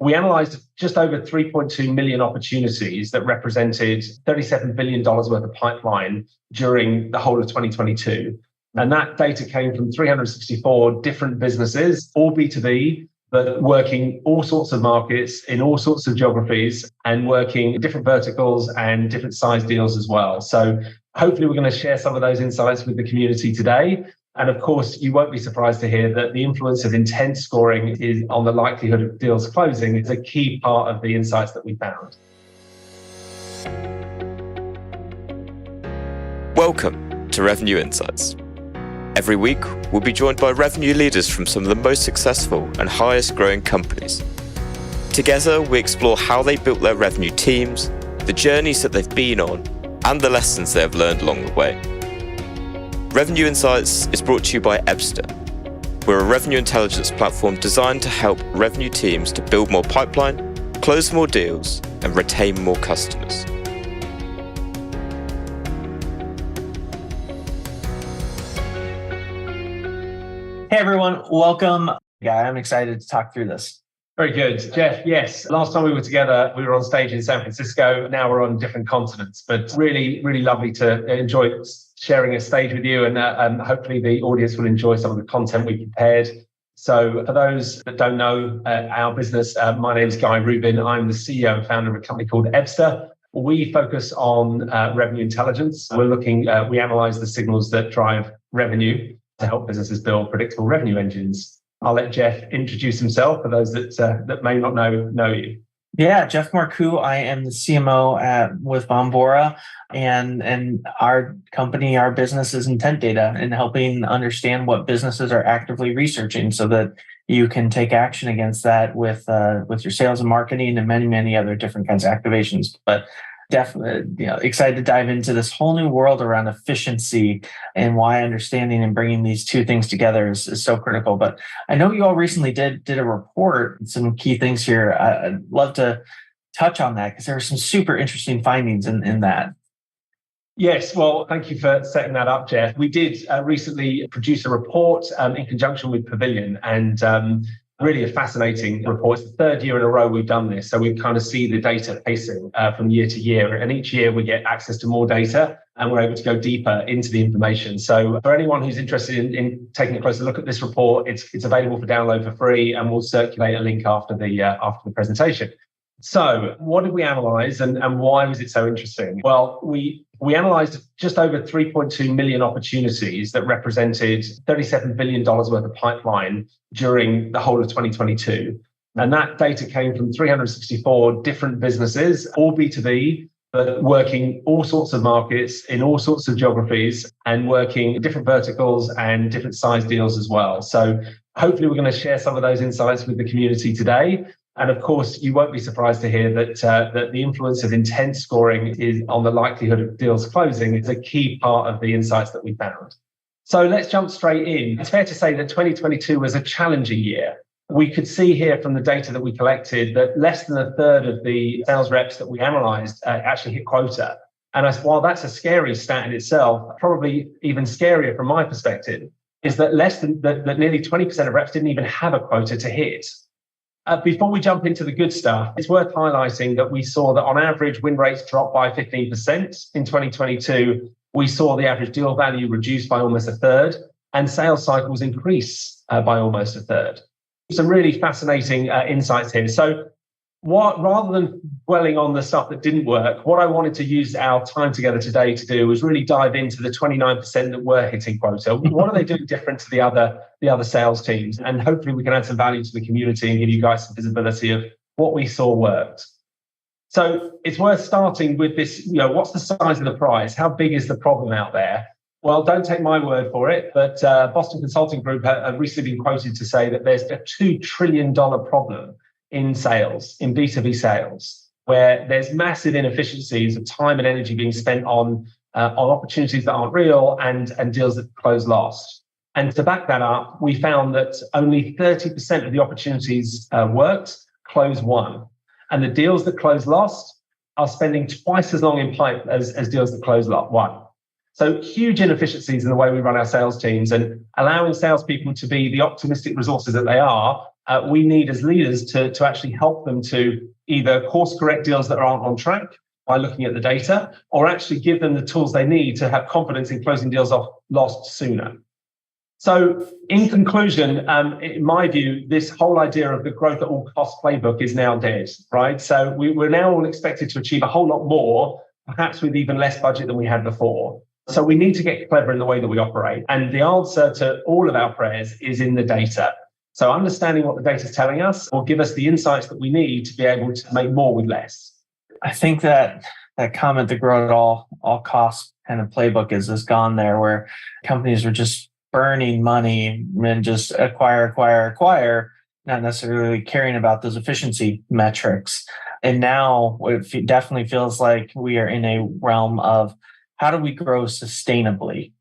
We analysed just over 3.2 million opportunities that represented $37 billion worth of pipeline during the whole of 2022. And that data came from 364 different businesses, all B2B, but working all sorts of markets in all sorts of geographies and working different verticals and different size deals as well. So hopefully we're going to share some of those insights with the community today. And of course, you won't be surprised to hear that the influence of intent scoring is on the likelihood of deals closing is a key part of the insights that we found. Welcome to Revenue Insights. Every week, we'll be joined by revenue leaders from some of the most successful and highest growing companies. Together, we explore how they built their revenue teams, the journeys that they've been on, and the lessons they have learned along the way. Revenue Insights is brought to you by Ebster. We're a revenue intelligence platform designed to help revenue teams to build more pipeline, close more deals, and retain more customers. Hey everyone, welcome. Guy, I'm excited to talk through this. Very good. Jeff, yes, last time we were together, we were on stage in San Francisco. Now we're on different continents, but really, really lovely to enjoy sharing a stage with you, and hopefully the audience will enjoy some of the content we prepared. So for those that don't know our business, my name is Guy Rubin. I'm the CEO and founder of a company called Ebster. We focus on revenue intelligence. We analyze the signals that drive revenue to help businesses build predictable revenue engines. I'll let Jeff introduce himself for those that may not know you. Yeah, Jeff Marcoux. I am the CMO with Bombora, and our company, our business is intent data and helping understand what businesses are actively researching so that you can take action against that with your sales and marketing and many, many other different kinds of activations. But definitely, excited to dive into this whole new world around efficiency and why understanding and bringing these two things together is so critical. But I know you all recently did a report, some key things here. I'd love to touch on that because there are some super interesting findings in that. Yes, well, thank you for setting that up, Jeff. We did recently produce a report in conjunction with Pavilion, and really a fascinating report. It's the third year in a row we've done this. So we kind of see the data pacing from year to year. And each year we get access to more data and we're able to go deeper into the information. So for anyone who's interested in taking a closer look at this report, it's available for download for free, and we'll circulate a link after the presentation. So what did we analyze and why was it so interesting? Well, we analyzed just over 3.2 million opportunities that represented $37 billion worth of pipeline during the whole of 2022. And that data came from 364 different businesses, all B2B, but working all sorts of markets in all sorts of geographies and working different verticals and different size deals as well. So hopefully we're going to share some of those insights with the community today. And of course, you won't be surprised to hear that the influence of intent scoring is on the likelihood of deals closing is a key part of the insights that we found. So let's jump straight in. It's fair to say that 2022 was a challenging year. We could see here from the data that we collected that less than a third of the sales reps that we analyzed actually hit quota. And while that's a scary stat in itself, probably even scarier from my perspective, is that that nearly 20% of reps didn't even have a quota to hit. Before we jump into the good stuff, it's worth highlighting that we saw that on average, win rates dropped by 15% in 2022. We saw the average deal value reduced by almost a third, and sales cycles increase by almost a third. Some really fascinating insights here. So rather than dwelling on the stuff that didn't work, what I wanted to use our time together today to do was really dive into the 29% that were hitting quota. What are they doing different to the other sales teams? And hopefully we can add some value to the community and give you guys some visibility of what we saw worked. So it's worth starting with this, what's the size of the prize? How big is the problem out there? Well, don't take my word for it, but Boston Consulting Group have recently been quoted to say that there's a $2 trillion problem in sales, in B2B sales, where there's massive inefficiencies of time and energy being spent on opportunities that aren't real and deals that close lost. And to back that up, we found that only 30% of the opportunities worked, close won. And the deals that close lost are spending twice as long in pipe as deals that close won. So huge inefficiencies in the way we run our sales teams, and allowing salespeople to be the optimistic resources that they are we need as leaders to actually help them to either course correct deals that aren't on track by looking at the data, or actually give them the tools they need to have confidence in closing deals off lost sooner. So in conclusion, in my view, this whole idea of the growth at all costs playbook is now dead, right? So we're now all expected to achieve a whole lot more, perhaps with even less budget than we had before. So we need to get clever in the way that we operate. And the answer to all of our prayers is in the data. So understanding what the data is telling us will give us the insights that we need to be able to make more with less. I think that comment, the grow at all costs kind of playbook is gone there, where companies were just burning money and just acquire, not necessarily caring about those efficiency metrics. And now it definitely feels like we are in a realm of how do we grow sustainably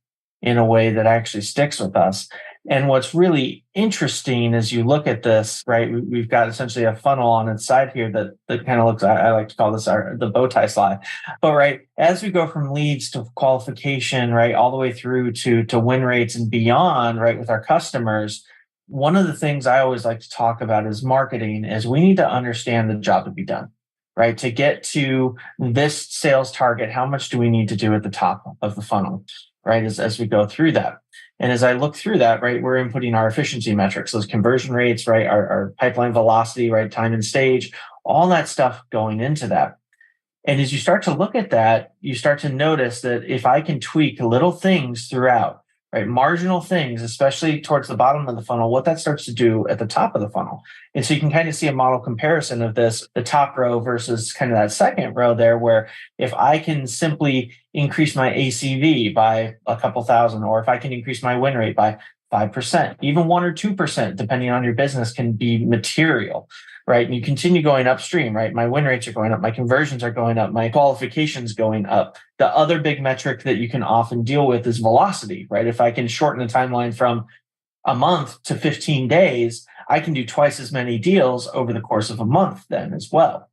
in a way that actually sticks with us. And what's really interesting as you look at this, right, we've got essentially a funnel on its side here that kind of looks, I like to call this the bow tie slide. But right, as we go from leads to qualification, right, all the way through to win rates and beyond, right, with our customers, one of the things I always like to talk about is marketing is we need to understand the job to be done, right? To get to this sales target, how much do we need to do at the top of the funnel, right, as we go through that? And as I look through that, right, we're inputting our efficiency metrics, those conversion rates, right, our pipeline velocity, right, time and stage, all that stuff going into that. And as you start to look at that, you start to notice that if I can tweak little things throughout, right, marginal things, especially towards the bottom of the funnel, what that starts to do at the top of the funnel. And so you can kind of see a model comparison of this, the top row versus kind of that second row there, where if I can simply increase my ACV by a couple thousand, or if I can increase my win rate by 5%, even 1 or 2%, depending on your business, can be material, right? And you continue going upstream, right? My win rates are going up, my conversions are going up, my qualifications going up. The other big metric that you can often deal with is velocity, right? If I can shorten the timeline from a month to 15 days, I can do twice as many deals over the course of a month then as well.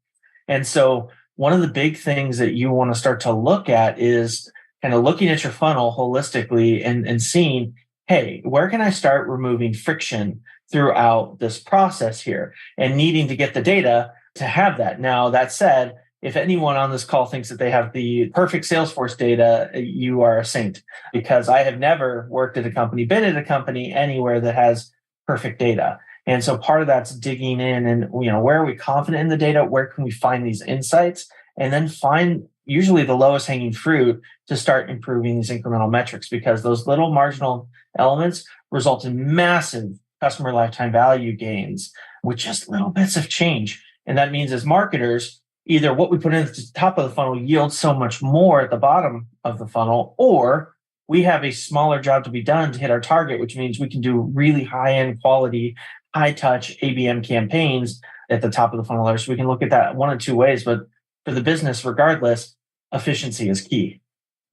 And so one of the big things that you want to start to look at is kind of looking at your funnel holistically and seeing, hey, where can I start removing friction throughout this process here, and needing to get the data to have that. Now, that said, if anyone on this call thinks that they have the perfect Salesforce data, you are a saint, because I have never worked at a company, been at a company anywhere that has perfect data. And so part of that's digging in and, where are we confident in the data? Where can we find these insights? And then find usually the lowest hanging fruit to start improving these incremental metrics, because those little marginal elements result in massive customer lifetime value gains with just little bits of change. And that means as marketers, either what we put in at the top of the funnel yields so much more at the bottom of the funnel, or we have a smaller job to be done to hit our target, which means we can do really high-end quality, high-touch ABM campaigns at the top of the funnel there. So we can look at that one of two ways, but for the business, regardless, efficiency is key.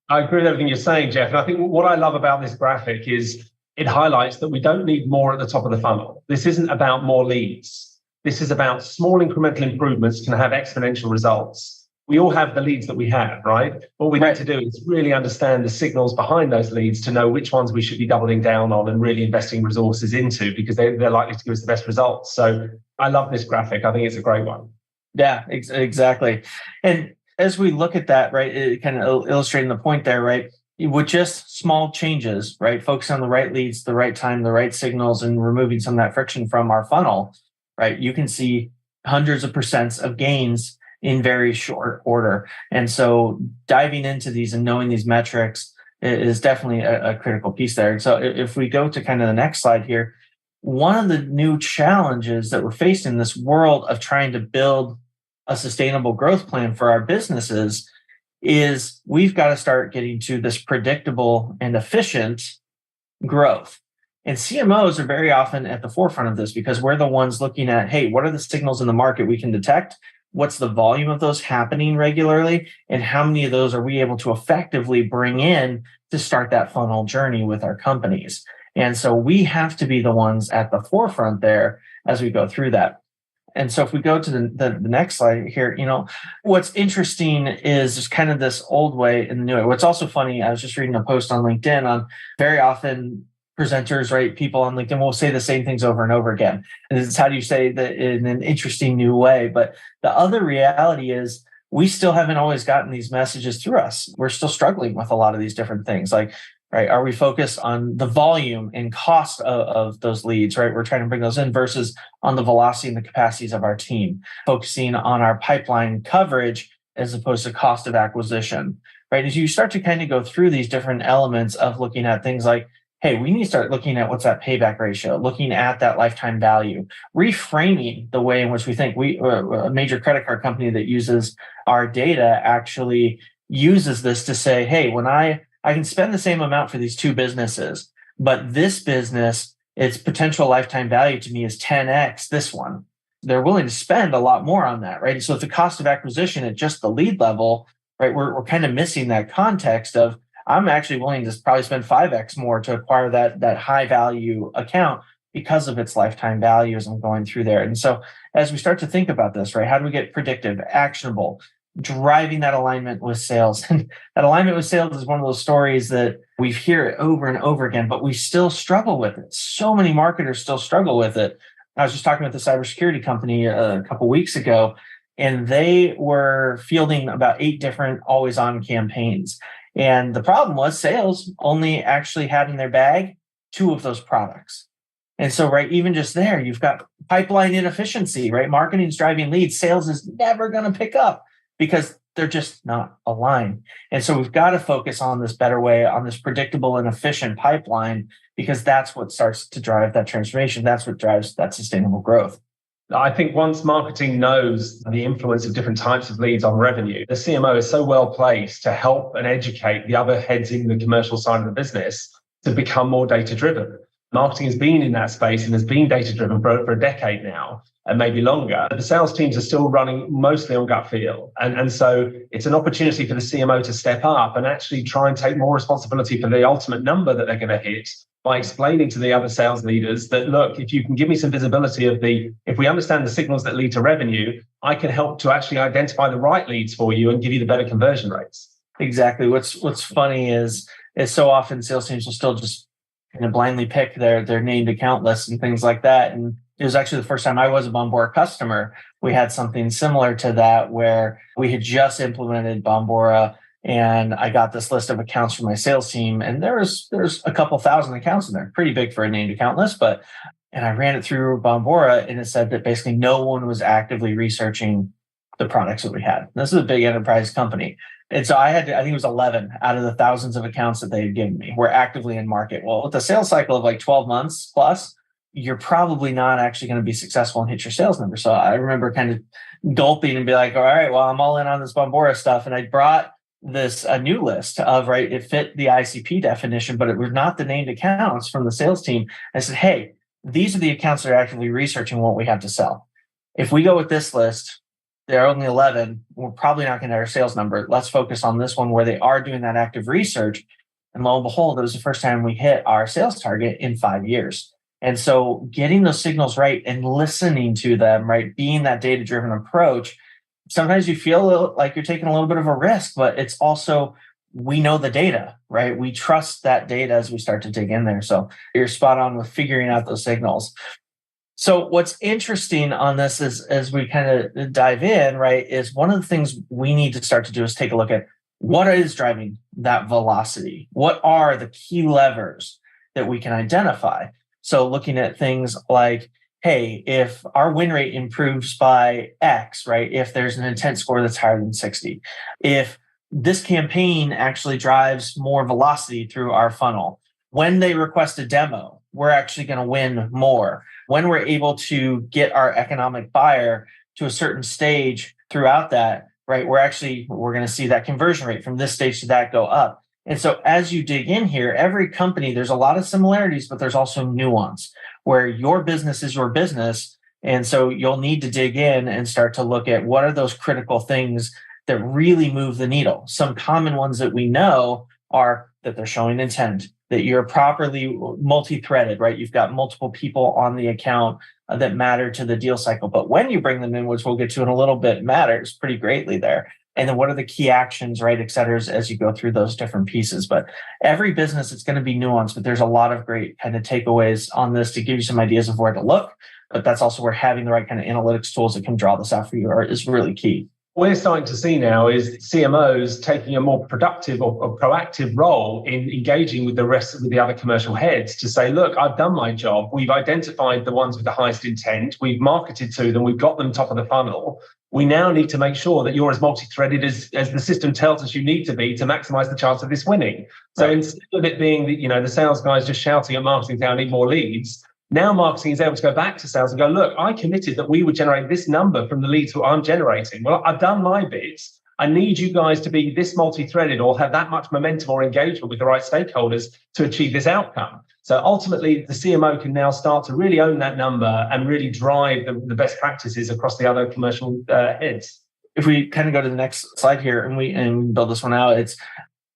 I agree with everything you're saying, Jeff. And I think what I love about this graphic is it highlights that we don't need more at the top of the funnel. This isn't about more leads. This is about small incremental improvements can have exponential results. We all have the leads that we have, right? What we need to do is really understand the signals behind those leads to know which ones we should be doubling down on and really investing resources into, because they're likely to give us the best results. So I love this graphic. I think it's a great one. Yeah, exactly. And as we look at that, right, it kind of illustrating the point there, right? With just small changes, right? Focus on the right leads, the right time, the right signals, and removing some of that friction from our funnel, right? You can see hundreds of % of gains in very short order. And so diving into these and knowing these metrics is definitely a critical piece there. And so if we go to kind of the next slide here, one of the new challenges that we're faced in this world of trying to build a sustainable growth plan for our businesses is we've got to start getting to this predictable and efficient growth. And CMOs are very often at the forefront of this, because we're the ones looking at, hey, what are the signals in the market we can detect? What's the volume of those happening regularly? And how many of those are we able to effectively bring in to start that funnel journey with our companies? And so we have to be the ones at the forefront there as we go through that. And so if we go to the next slide here, what's interesting is just kind of this old way and the new way. What's also funny, I was just reading a post on LinkedIn on very often presenters, right? People on LinkedIn will say the same things over and over again. And it's how do you say that in an interesting new way? But the other reality is we still haven't always gotten these messages through us. We're still struggling with a lot of these different things. Like, right, are we focused on the volume and cost of those leads, right? We're trying to bring those in versus on the velocity and the capacities of our team, focusing on our pipeline coverage as opposed to cost of acquisition, right? As you start to kind of go through these different elements of looking at things like, hey, we need to start looking at what's that payback ratio, looking at that lifetime value, reframing the way in which we think. A major credit card company that uses our data actually uses this to say, hey, when I can spend the same amount for these two businesses, but this business, its potential lifetime value to me is 10x this one. They're willing to spend a lot more on that, right? And so if the cost of acquisition at just the lead level, right, we're kind of missing that context of, I'm actually willing to probably spend 5x more to acquire that high value account because of its lifetime value as I'm going through there. And so as we start to think about this, right, how do we get predictive, actionable, driving that alignment with sales? And that alignment with sales is one of those stories that we hear it over and over again, but we still struggle with it. So many marketers still struggle with it. I was just talking with a cybersecurity company a couple of weeks ago, and they were fielding about 8 different always-on campaigns. And the problem was sales only actually had in their bag 2 of those products. And so, right, even just there, you've got pipeline inefficiency, right? Marketing's driving leads. Sales is never going to pick up because they're just not aligned. And so we've got to focus on this better way, on this predictable and efficient pipeline, because that's what starts to drive that transformation. That's what drives that sustainable growth. I think once marketing knows the influence of different types of leads on revenue, the CMO is so well placed to help and educate the other heads in the commercial side of the business to become more data-driven. Marketing has been in that space and has been data-driven for a decade now, and maybe longer. The sales teams are still running mostly on gut feel. And so it's an opportunity for the CMO to step up and actually try and take more responsibility for the ultimate number that they're going to hit by explaining to the other sales leaders that, look, if you can give me some visibility of if we understand the signals that lead to revenue, I can help to actually identify the right leads for you and give you the better conversion rates. Exactly. What's funny is so often sales teams will still just kind of blindly pick their named account lists and things like that. And it was actually the first time I was a Bombora customer. We had something similar to that where we had just implemented Bombora, and I got this list of accounts for my sales team. And there's a couple thousand accounts in there, pretty big for a named account list. And I ran it through Bombora, and it said that basically no one was actively researching the products that we had. This is a big enterprise company. And so I think it was 11 out of the thousands of accounts that they had given me were actively in market. Well, with a sales cycle of like 12 months plus, you're probably not actually going to be successful and hit your sales number. So I remember kind of gulping and be like, all right, well, I'm all in on this Bombora stuff. And I brought a new list of, right, it fit the ICP definition, but it was not the named accounts from the sales team. I said, hey, these are the accounts that are actively researching what we have to sell. If we go with this list, there are only 11. We're probably not going to hit our sales number. Let's focus on this one where they are doing that active research. And lo and behold, it was the first time we hit our sales target in 5 years. And so getting those signals right and listening to them, right, being that data-driven approach, sometimes you feel like you're taking a little bit of a risk, but it's also, we know the data, right? We trust that data as we start to dig in there. So you're spot on with figuring out those signals. So what's interesting on this is, as we kind of dive in, right, is one of the things we need to start to do is take a look at what is driving that velocity. What are the key levers that we can identify? So looking at things like, hey, if our win rate improves by X, right, if there's an intent score that's higher than 60, if this campaign actually drives more velocity through our funnel, when they request a demo, we're actually going to win more. When we're able to get our economic buyer to a certain stage throughout that, right, we're going to see that conversion rate from this stage to that go up. And so as you dig in here, every company, there's a lot of similarities, but there's also nuance where your business is your business. And so you'll need to dig in and start to look at what are those critical things that really move the needle. Some common ones that we know are that they're showing intent, that you're properly multi-threaded, right? You've got multiple people on the account that matter to the deal cycle. But when you bring them in, which we'll get to in a little bit, matters pretty greatly there. And then what are the key actions, right, et cetera, as you go through those different pieces. But every business, it's going to be nuanced, but there's a lot of great kind of takeaways on this to give you some ideas of where to look. But that's also where having the right kind of analytics tools that can draw this out for you is really key. We're starting to see now is CMOs taking a more productive or proactive role in engaging with the other commercial heads to say, look, I've done my job. We've identified the ones with the highest intent. We've marketed to them. We've got them top of the funnel. We now need to make sure that you're as multi-threaded as the system tells us you need to be to maximize the chance of this winning. So instead of it being the sales guys just shouting at marketing, I need more leads. Now marketing is able to go back to sales and go, look, I committed that we would generate this number from the leads that I'm generating. Well, I've done my bits. I need you guys to be this multi-threaded or have that much momentum or engagement with the right stakeholders to achieve this outcome. So ultimately, the CMO can now start to really own that number and really drive the best practices across the other commercial heads. If we kind of go to the next slide here and we build this one out, it's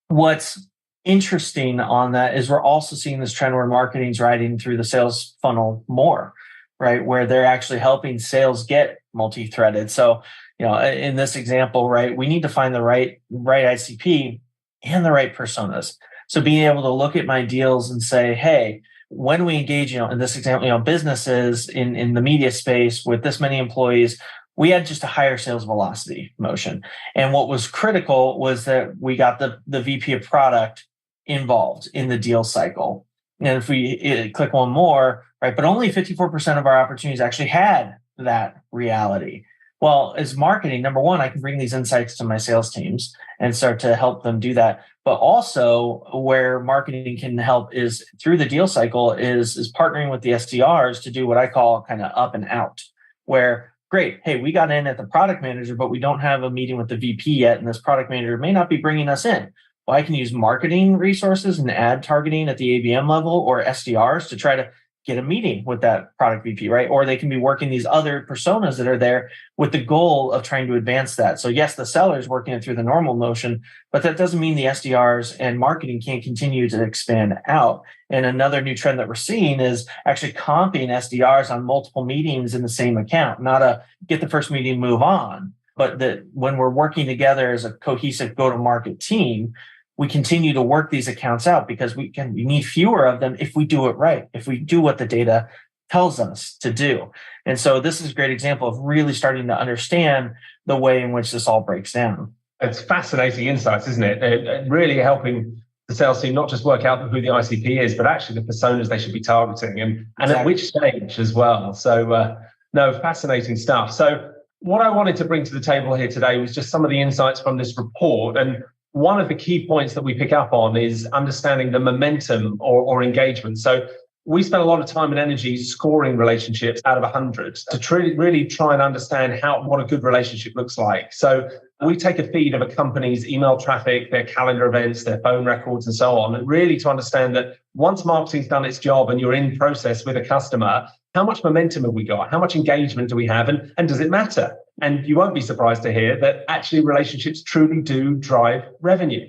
what's interesting on that is we're also seeing this trend where marketing's riding through the sales funnel more, right? Where they're actually helping sales get multi-threaded. So, in this example, right, we need to find the right ICP and the right personas. So being able to look at my deals and say, hey, when we engage, in this example, businesses in the media space with this many employees, we had just a higher sales velocity motion. And what was critical was that we got the VP of product involved in the deal cycle. And if we click one more, right, but only 54% of our opportunities actually had that reality. Well, as marketing, number one, I can bring these insights to my sales teams and start to help them do that. But also where marketing can help is through the deal cycle is partnering with the SDRs to do what I call kind of up and out, where great, hey, we got in at the product manager, but we don't have a meeting with the VP yet, and this product manager may not be bringing us in. Well, I can use marketing resources and ad targeting at the ABM level or SDRs to try to get a meeting with that product VP, right? Or they can be working these other personas that are there with the goal of trying to advance that. So yes, the seller's working it through the normal motion, but that doesn't mean the SDRs and marketing can't continue to expand out. And another new trend that we're seeing is actually comping SDRs on multiple meetings in the same account, not a get the first meeting, move on, but that when we're working together as a cohesive go-to-market team, we continue to work these accounts out because we need fewer of them if we do it right, if we do what the data tells us to do. And so this is a great example of really starting to understand the way in which this all breaks down. It's fascinating insights, isn't it? Really helping the sales team not just work out who the ICP is, but actually the personas they should be targeting and exactly. At which stage as well. So, fascinating stuff. So what I wanted to bring to the table here today was just some of the insights from this report. And one of the key points that we pick up on is understanding the momentum or engagement. So we spend a lot of time and energy scoring relationships out of 100 to really try and understand what a good relationship looks like. So we take a feed of a company's email traffic, their calendar events, their phone records, and so on, and really to understand that once marketing's done its job and you're in process with a customer, how much momentum have we got? How much engagement do we have? And does it matter? And you won't be surprised to hear that actually relationships truly do drive revenue.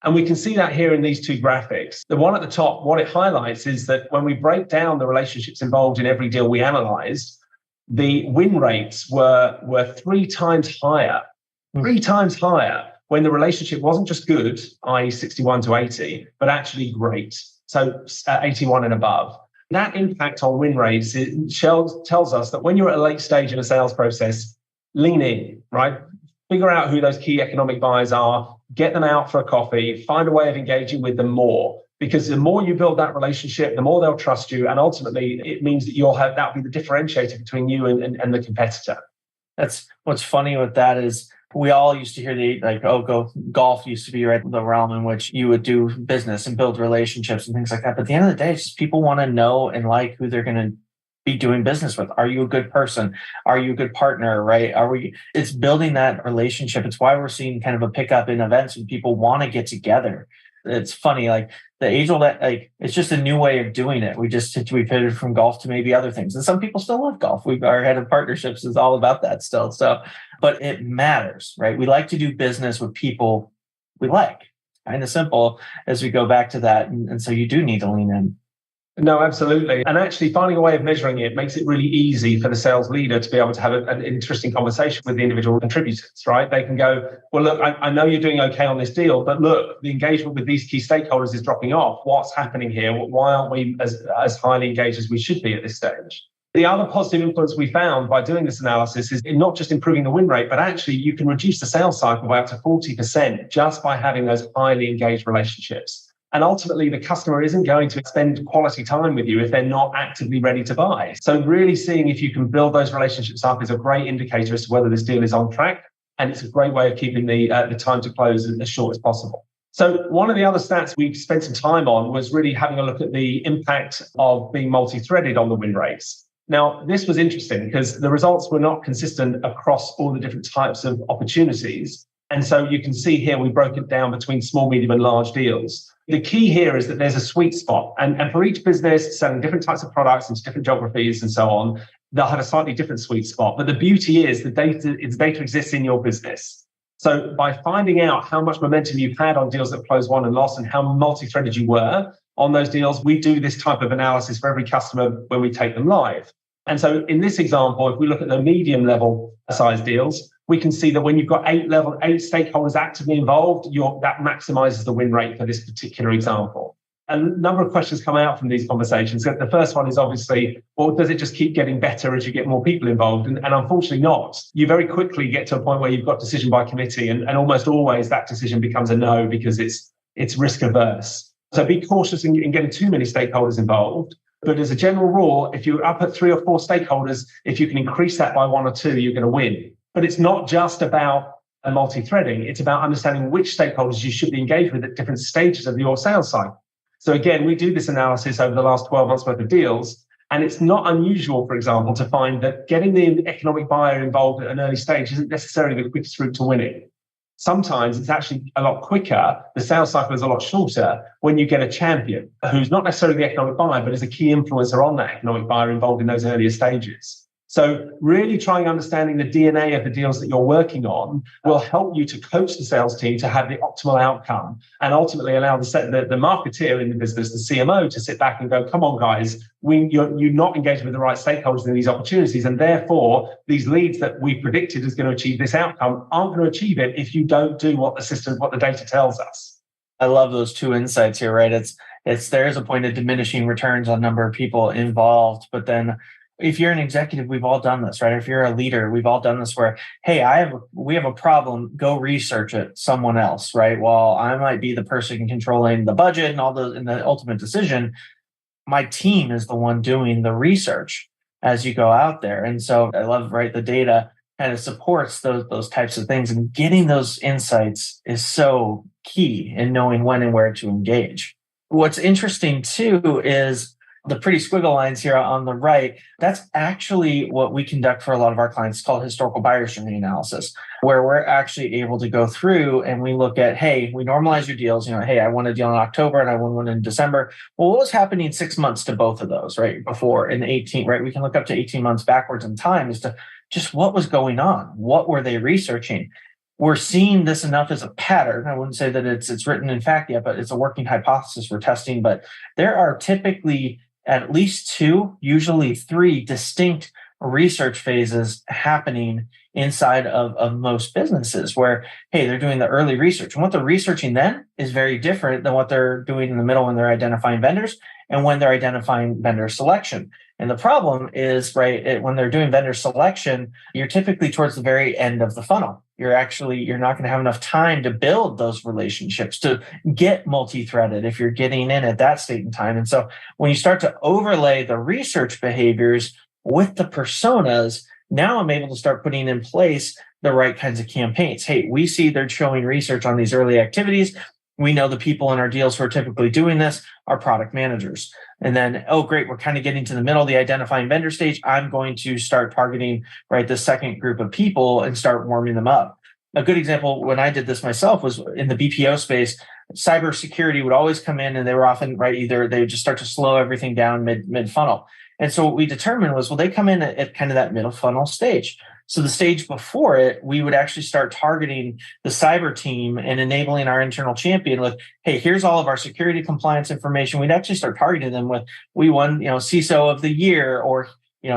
And we can see that here in these two graphics. The one at the top, what it highlights is that when we break down the relationships involved in every deal we analyzed, the win rates were 3 times higher, 3 times higher when the relationship wasn't just good, i.e. 61 to 80, but actually great. So 81 and above. That impact on win rates tells us that when you're at a late stage in a sales process, lean in, right? Figure out who those key economic buyers are, get them out for a coffee, find a way of engaging with them more. Because the more you build that relationship, the more they'll trust you. And ultimately, it means that that'll be the differentiator between you and the competitor. That's what's funny with that is we all used to hear golf used to be right the realm in which you would do business and build relationships and things like that. But at the end of the day, it's just people want to know and like who they're going to be doing business with. Are you a good person? Are you a good partner? Right? It's building that relationship. It's why we're seeing kind of a pickup in events when people want to get together. It's funny, like the age old, it's just a new way of doing it. We pivoted from golf to maybe other things. And some people still love golf. Our head of partnerships is all about that still. So, but it matters, right? We like to do business with people we like. Kind of simple as we go back to that. And so you do need to lean in. No, absolutely. And actually finding a way of measuring it makes it really easy for the sales leader to be able to have an interesting conversation with the individual contributors, right? They can go, well, look, I know you're doing okay on this deal, but look, the engagement with these key stakeholders is dropping off. What's happening here? Why aren't we as highly engaged as we should be at this stage? The other positive influence we found by doing this analysis is not just improving the win rate, but actually you can reduce the sales cycle by up to 40% just by having those highly engaged relationships. And ultimately, the customer isn't going to spend quality time with you if they're not actively ready to buy. So really seeing if you can build those relationships up is a great indicator as to whether this deal is on track. And it's a great way of keeping the time to close as short as possible. So one of the other stats we spent some time on was really having a look at the impact of being multi-threaded on the win rates. Now, this was interesting because the results were not consistent across all the different types of opportunities. And so you can see here, we broke it down between small, medium, and large deals. The key here is that there's a sweet spot. And for each business selling different types of products into different geographies and so on, they'll have a slightly different sweet spot. But the beauty is the data exists in your business. So by finding out how much momentum you've had on deals that closed, won, and lost, and how multi-threaded you were on those deals, we do this type of analysis for every customer when we take them live. And so in this example, if we look at the medium level size deals, we can see that when you've got eight stakeholders actively involved, that maximizes the win rate for this particular example. A number of questions come out from these conversations. The first one is obviously, well, does it just keep getting better as you get more people involved? And unfortunately not. You very quickly get to a point where you've got decision by committee, and almost always that decision becomes a no because it's risk averse. So be cautious in getting too many stakeholders involved. But as a general rule, if you're up at 3 or 4 stakeholders, if you can increase that by 1 or 2, you're going to win. But it's not just about multi-threading. It's about understanding which stakeholders you should be engaged with at different stages of your sales cycle. So again, we do this analysis over the last 12 months worth of deals. And it's not unusual, for example, to find that getting the economic buyer involved at an early stage isn't necessarily the quickest route to winning. Sometimes it's actually a lot quicker. The sales cycle is a lot shorter when you get a champion who's not necessarily the economic buyer, but is a key influencer on that economic buyer involved in those earlier stages. So really trying understanding the DNA of the deals that you're working on will help you to coach the sales team to have the optimal outcome and ultimately allow the marketeer in the business, the CMO, to sit back and go, come on, guys, you're not engaging with the right stakeholders in these opportunities. And therefore, these leads that we predicted is going to achieve this outcome aren't going to achieve it if you don't do what the data tells us. I love those two insights here, right? There is a point of diminishing returns on number of people involved, but then if you're an executive, we've all done this, right? If you're a leader, we've all done this where, hey, we have a problem, go research it, someone else, right? While I might be the person controlling the budget and the ultimate decision, my team is the one doing the research as you go out there. And so I love, right, the data kind of supports those types of things, and getting those insights is so key in knowing when and where to engage. What's interesting too is the pretty squiggle lines here on the right. That's actually what we conduct for a lot of our clients. It's called historical buyer's journey analysis, where we're actually able to go through and we look at, hey, we normalize your deals. Hey, I won a deal in October and I won one in December. Well, what was happening 6 months to both of those, right? Before in 18, right? We can look up to 18 months backwards in time as to just what was going on. What were they researching? We're seeing this enough as a pattern. I wouldn't say that it's written in fact yet, but it's a working hypothesis we're testing. But there are typically at least 2, usually 3 distinct research phases happening inside of most businesses where, hey, they're doing the early research. And what they're researching then is very different than what they're doing in the middle when they're identifying vendors and when they're identifying vendor selection. And the problem is, right, when they're doing vendor selection, you're typically towards the very end of the funnel. You're not going to have enough time to build those relationships, to get multi-threaded if you're getting in at that state in time. And so when you start to overlay the research behaviors with the personas, now I'm able to start putting in place the right kinds of campaigns. Hey, we see they're showing research on these early activities. We know the people in our deals who are typically doing this are product managers. And then, oh, great, we're kind of getting to the middle of the identifying vendor stage. I'm going to start targeting, right, the second group of people and start warming them up. A good example when I did this myself was in the BPO space. Cybersecurity would always come in and they were often, right, either they would just start to slow everything down mid funnel. And so what we determined was, well, they come in at kind of that middle funnel stage. So the stage before it, we would actually start targeting the cyber team and enabling our internal champion with, hey, here's all of our security compliance information. We'd actually start targeting them with, we won, CISO of the year, or,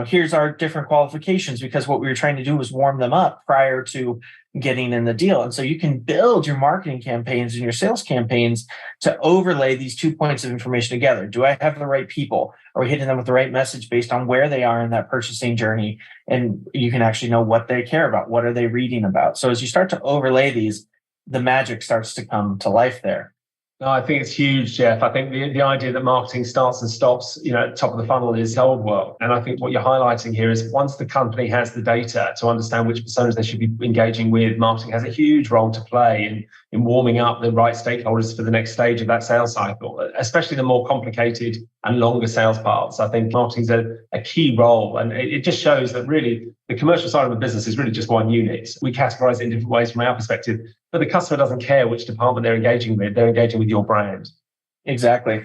here's our different qualifications, because what we were trying to do was warm them up prior to getting in the deal. And so you can build your marketing campaigns and your sales campaigns to overlay these 2 points of information together. Do I have the right people? Are we hitting them with the right message based on where they are in that purchasing journey? And you can actually know what they care about. What are they reading about? So as you start to overlay these, the magic starts to come to life there. No, I think it's huge, Jeff. I think the idea that marketing starts and stops, at the top of the funnel is old world. And I think what you're highlighting here is once the company has the data to understand which personas they should be engaging with, marketing has a huge role to play in warming up the right stakeholders for the next stage of that sales cycle, especially the more complicated and longer sales paths. I think marketing's a key role. And it just shows that really the commercial side of the business is really just one unit. We categorize it in different ways from our perspective, but the customer doesn't care which department they're engaging with. They're engaging with your brand. Exactly.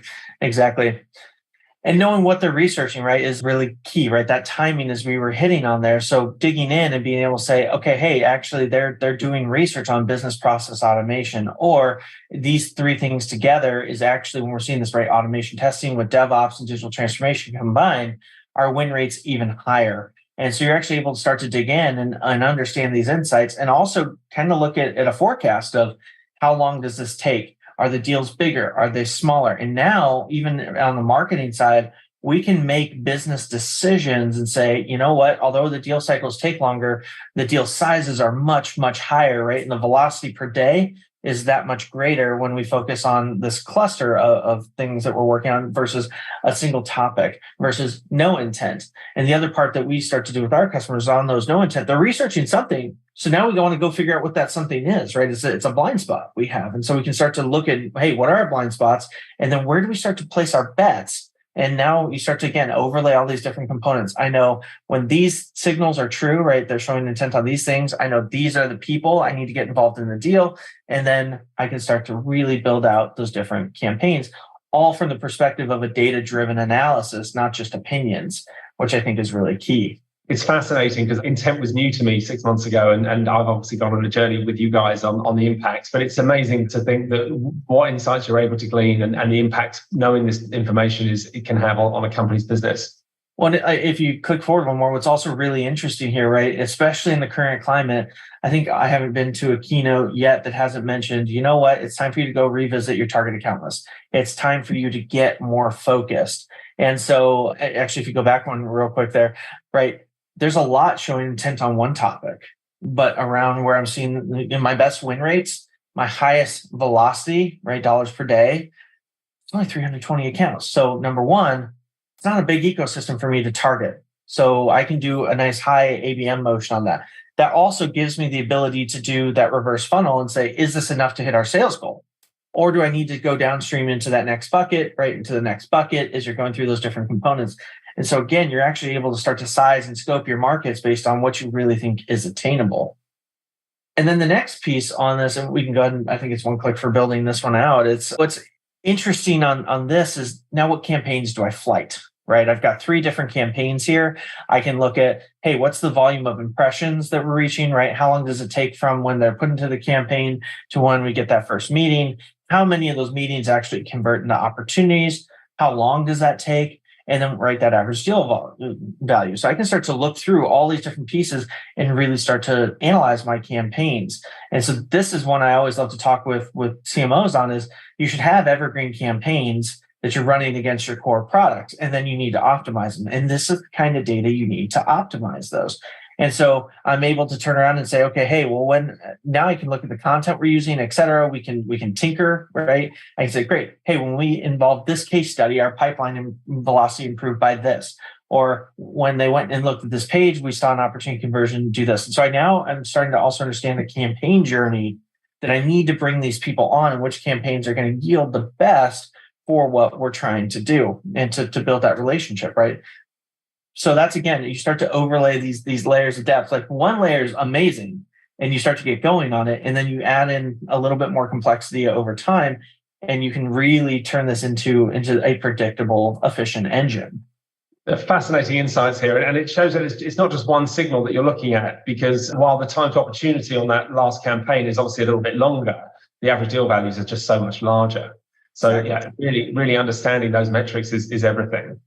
And knowing what they're researching, right, is really key, right? That timing, as we were hitting on there. So digging in and being able to say, okay, hey, actually they're doing research on business process automation, or these three things together is actually, when we're seeing this, right, automation testing with DevOps and digital transformation combined, our win rate's even higher. And so you're actually able to start to dig in and understand these insights, and also kind of look at a forecast of how long does this take? Are the deals bigger? Are they smaller? And now, even on the marketing side, we can make business decisions and say, you know what, although the deal cycles take longer, the deal sizes are much, much higher, right? And the velocity per day is that much greater when we focus on this cluster of things that we're working on versus a single topic versus no intent. And the other part that we start to do with our customers on those no intent, they're researching something. So now we want to go figure out what that something is, right? It's a blind spot we have. And so we can start to look at, hey, what are our blind spots? And then where do we start to place our bets? And now you start to, again, overlay all these different components. I know when these signals are true, right? They're showing intent on these things. I know these are the people I need to get involved in the deal. And then I can start to really build out those different campaigns, all from the perspective of a data-driven analysis, not just opinions, which I think is really key. It's fascinating because intent was new to me 6 months ago, and I've obviously gone on a journey with you guys on the impact. But it's amazing to think that what insights you're able to glean and the impact knowing this information it can have on a company's business. Well, if you click forward one more, what's also really interesting here, right, especially in the current climate, I think I haven't been to a keynote yet that hasn't mentioned, you know what, it's time for you to go revisit your target account list. It's time for you to get more focused. And so actually, if you go back one real quick there, right, there's a lot showing intent on one topic, but around where I'm seeing in my best win rates, my highest velocity, right, dollars per day, it's only 320 accounts. So number one, it's not a big ecosystem for me to target. So I can do a nice high ABM motion on that. That also gives me the ability to do that reverse funnel and say, is this enough to hit our sales goal? Or do I need to go downstream into that next bucket, right into the next bucket as you're going through those different components? And so again, you're actually able to start to size and scope your markets based on what you really think is attainable. And then the next piece on this, and we can go ahead and I think it's one click for building this one out. It's what's interesting on this is now what campaigns do I flight, right? I've got 3 different campaigns here. I can look at, hey, what's the volume of impressions that we're reaching, right? How long does it take from when they're put into the campaign to when we get that first meeting? How many of those meetings actually convert into opportunities? How long does that take? And then write that average deal value. So I can start to look through all these different pieces and really start to analyze my campaigns. And so this is one I always love to talk with CMOs on is you should have evergreen campaigns that you're running against your core product, and then you need to optimize them. And this is the kind of data you need to optimize those. And so I'm able to turn around and say, okay, hey, well, now I can look at the content we're using, et cetera. We can tinker, right? I can say, great. Hey, when we involved this case study, our pipeline and velocity improved by this. Or when they went and looked at this page, we saw an opportunity conversion do this. And so I'm starting to also understand the campaign journey that I need to bring these people on and which campaigns are going to yield the best for what we're trying to do and to build that relationship, right? So that's, again, you start to overlay these layers of depth. Like one layer is amazing and you start to get going on it. And then you add in a little bit more complexity over time and you can really turn this into a predictable, efficient engine. Fascinating insights here. And it shows that it's not just one signal that you're looking at, because while the time to opportunity on that last campaign is obviously a little bit longer, the average deal values are just so much larger. So yeah, really understanding those metrics is everything.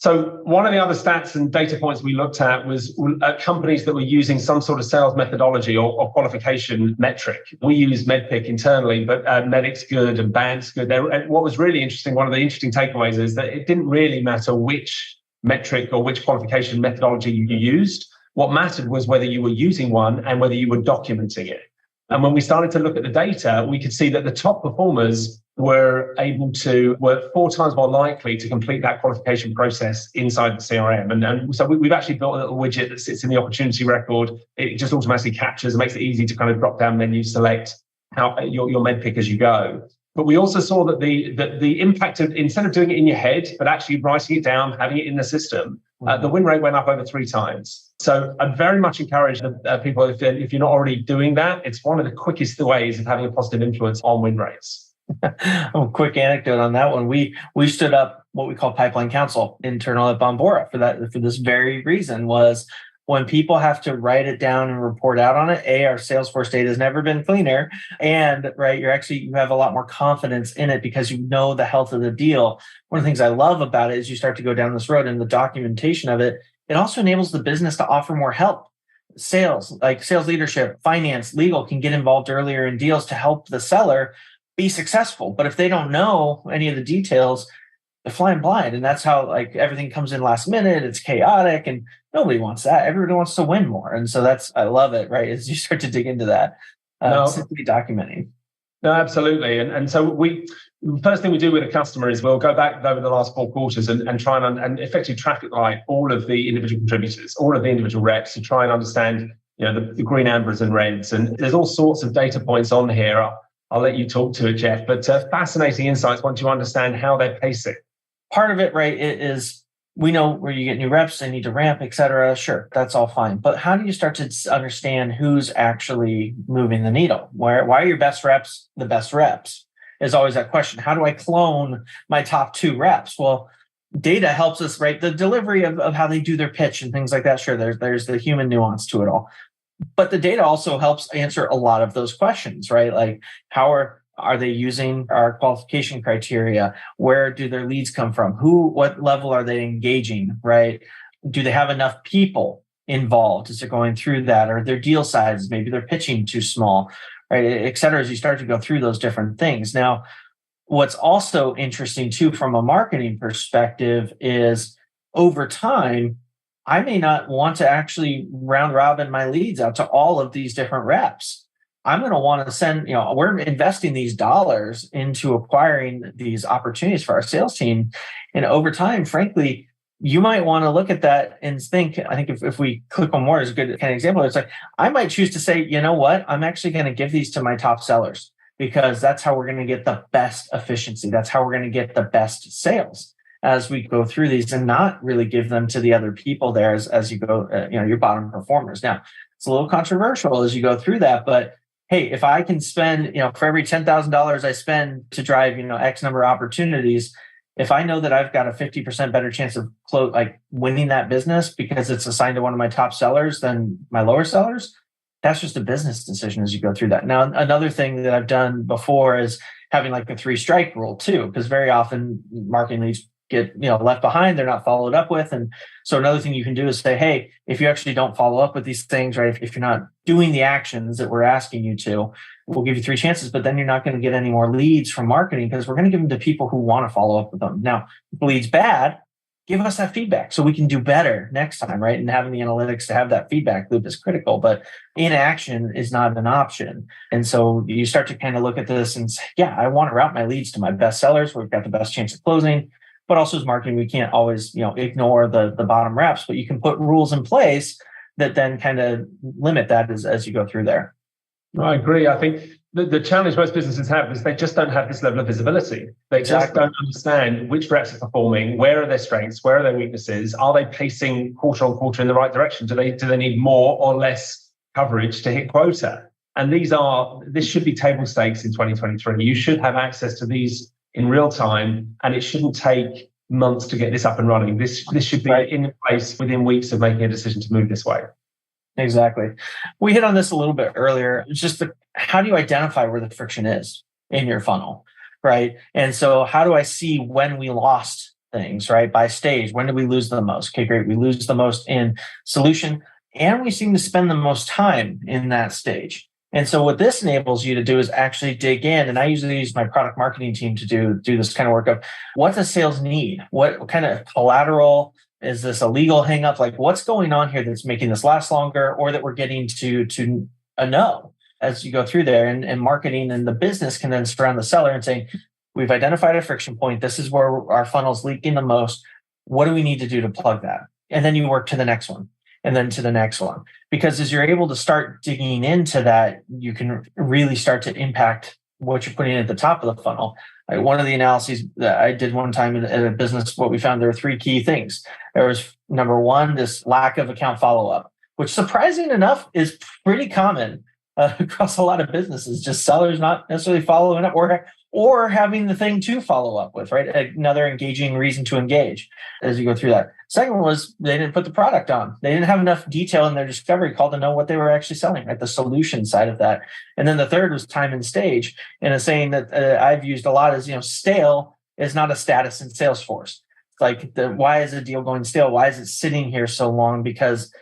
So one of the other stats and data points we looked at was companies that were using some sort of sales methodology or qualification metric. We use MEDPIC internally, but MEDIC's good and BANT's good. And what was really interesting, one of the interesting takeaways is that it didn't really matter which metric or which qualification methodology you used. What mattered was whether you were using one and whether you were documenting it. And when we started to look at the data, we could see that the top performers were 4 times more likely to complete that qualification process inside the CRM. And so we've actually built a little widget that sits in the opportunity record. It just automatically captures and makes it easy to kind of drop down menu, select your MEDPIC as you go. But we also saw that the impact of, instead of doing it in your head, but actually writing it down, having it in the system, the win rate went up over 3 times. So I'd very much encourage people, if you're not already doing that, it's one of the quickest ways of having a positive influence on win rates. A quick anecdote on that one. We stood up what we call pipeline counsel internal at Bombora for this very reason. Was when people have to write it down and report out on it, our Salesforce data has never been cleaner. And you have a lot more confidence in it because you know the health of the deal. One of the things I love about it is you start to go down this road and the documentation of it. It also enables the business to offer more help. Sales, like sales leadership, finance, legal can get involved earlier in deals to help the seller be successful. But if they don't know any of the details, they're flying blind. And that's how everything comes in last minute. It's chaotic and nobody wants that. Everybody wants to win more. And so I love it, right? As you start to dig into that, simply documenting. No, absolutely. And so the first thing we do with a customer is we'll go back over the last 4 quarters and try and effectively traffic light all of the individual contributors, all of the individual reps, to try and understand, the green, ambers and reds. And there's all sorts of data points on here. I'll let you talk to it, Jeff, but fascinating insights once you understand how they're pacing. Part of it, right, is we know where you get new reps, they need to ramp, et cetera. Sure, that's all fine. But how do you start to understand who's actually moving the needle? Why are your best reps the best reps? Is always that question. How do I clone my top 2 reps? Well, data helps us, right? The delivery of how they do their pitch and things like that. Sure, there's the human nuance to it all. But the data also helps answer a lot of those questions, right? Like how are they using our qualification criteria? Where do their leads come from? What level are they engaging, right? Do they have enough people involved as they're going through that? Or their deal sizes, maybe they're pitching too small, right? Et cetera, as you start to go through those different things. Now, what's also interesting too, from a marketing perspective, is over time, I may not want to actually round robin my leads out to all of these different reps. I'm going to want to send, we're investing these dollars into acquiring these opportunities for our sales team. And over time, frankly, you might want to look at that and think, I think if we click on more is a good kind of example. It's like, I might choose to say, you know what, I'm actually going to give these to my top sellers because that's how we're going to get the best efficiency. That's how we're going to get the best sales as we go through these, and not really give them to the other people there as you go, your bottom performers. Now, it's a little controversial as you go through that, but hey, if I can spend, for every $10,000 I spend to drive, X number of opportunities, if I know that I've got a 50% better chance of winning that business because it's assigned to one of my top sellers than my lower sellers, that's just a business decision as you go through that. Now, another thing that I've done before is having a 3-strike rule too, because very often marketing leads get left behind, they're not followed up with. And so another thing you can do is say, hey, if you actually don't follow up with these things, right, if you're not doing the actions that we're asking you to, we'll give you 3 chances, but then you're not going to get any more leads from marketing because we're going to give them to people who want to follow up with them. Now, if the lead's bad, give us that feedback so we can do better next time, right? And having the analytics to have that feedback loop is critical, but inaction is not an option. And so you start to kind of look at this and say, yeah, I want to route my leads to my best sellers where we've got the best chance of closing. But also as marketing, we can't always, ignore the bottom reps, but you can put rules in place that then kind of limit that as you go through there. I agree. I think the challenge most businesses have is they just don't have this level of visibility. They just don't understand which reps are performing, where are their strengths, where are their weaknesses, are they pacing quarter on quarter in the right direction? Do they need more or less coverage to hit quota? And this should be table stakes in 2023. You should have access to these in real time, and it shouldn't take months to get this up and running. This should be in place within weeks of making a decision to move this way. Exactly. We hit on this a little bit earlier. It's just how do you identify where the friction is in your funnel, right? And so how do I see when we lost things, right? By stage, when did we lose the most? Okay, great. We lose the most in solution, and we seem to spend the most time in that stage. And so what this enables you to do is actually dig in. And I usually use my product marketing team to do this kind of work of what does sales need? What kind of collateral? Is this a legal hang up? Like what's going on here that's making this last longer, or that we're getting to a no as you go through there? And marketing and the business can then surround the seller and saying, we've identified a friction point. This is where our funnel's leaking the most. What do we need to do to plug that? And then you work to the next one. And then to the next one. Because as you're able to start digging into that, you can really start to impact what you're putting at the top of the funnel. Like one of the analyses that I did one time in a business, what we found, there were 3 key things. There was number 1, this lack of account follow-up, which surprising enough is pretty common across a lot of businesses, just sellers not necessarily following up or having the thing to follow up with, right? Another engaging reason to engage as you go through that. Second was they didn't put the product on. They didn't have enough detail in their discovery call to know what they were actually selling, right? The solution side of that. And then the third was time and stage. And a saying that I've used a lot is, stale is not a status in Salesforce. Like why is a deal going stale? Why is it sitting here so long? Because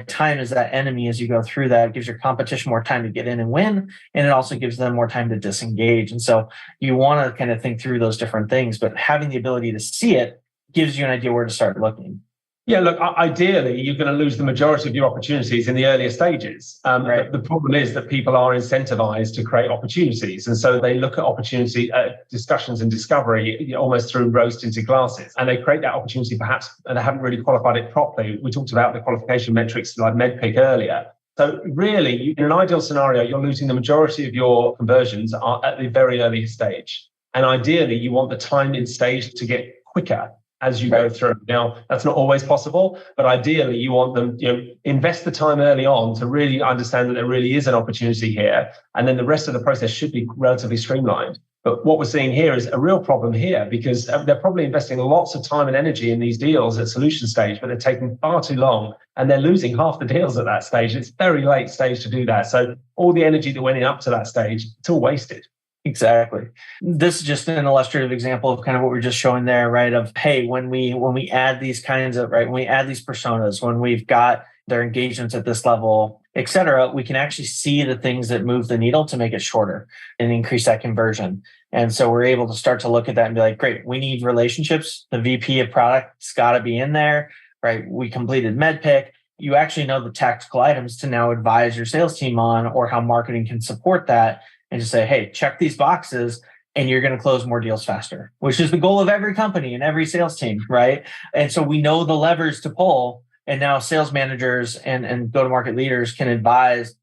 time is that enemy as you go through that. It gives your competition more time to get in and win, and it also gives them more time to disengage. And so you want to kind of think through those different things, but having the ability to see it gives you an idea where to start looking. Yeah, look, ideally, you're going to lose the majority of your opportunities in the earlier stages. The problem is that people are incentivized to create opportunities. And so they look at opportunity discussions and discovery almost through rose-tinted glasses. And they create that opportunity perhaps, and they haven't really qualified it properly. We talked about the qualification metrics like MedPick earlier. So really, in an ideal scenario, you're losing the majority of your conversions at the very earliest stage. And ideally, you want the time in stage to get quicker as you go through. Now, that's not always possible, but ideally you want them, invest the time early on to really understand that there really is an opportunity here. And then the rest of the process should be relatively streamlined. But what we're seeing here is a real problem here because they're probably investing lots of time and energy in these deals at solution stage, but they're taking far too long and they're losing half the deals at that stage. It's very late stage to do that. So all the energy that went in up to that stage, it's all wasted. Exactly. This is just an illustrative example of kind of what we're just showing there, right? Of, hey, when we add these kinds of, when we add these personas, when we've got their engagements at this level, et cetera, we can actually see the things that move the needle to make it shorter and increase that conversion. And so we're able to start to look at that and be like, great, we need relationships. The VP of product's got to be in there, right? We completed MedPick. You actually know the tactical items to now advise your sales team on, or how marketing can support that. And just say, hey, check these boxes and you're going to close more deals faster, which is the goal of every company and every sales team, right? And so we know the levers to pull, and now sales managers and go-to-market leaders can advise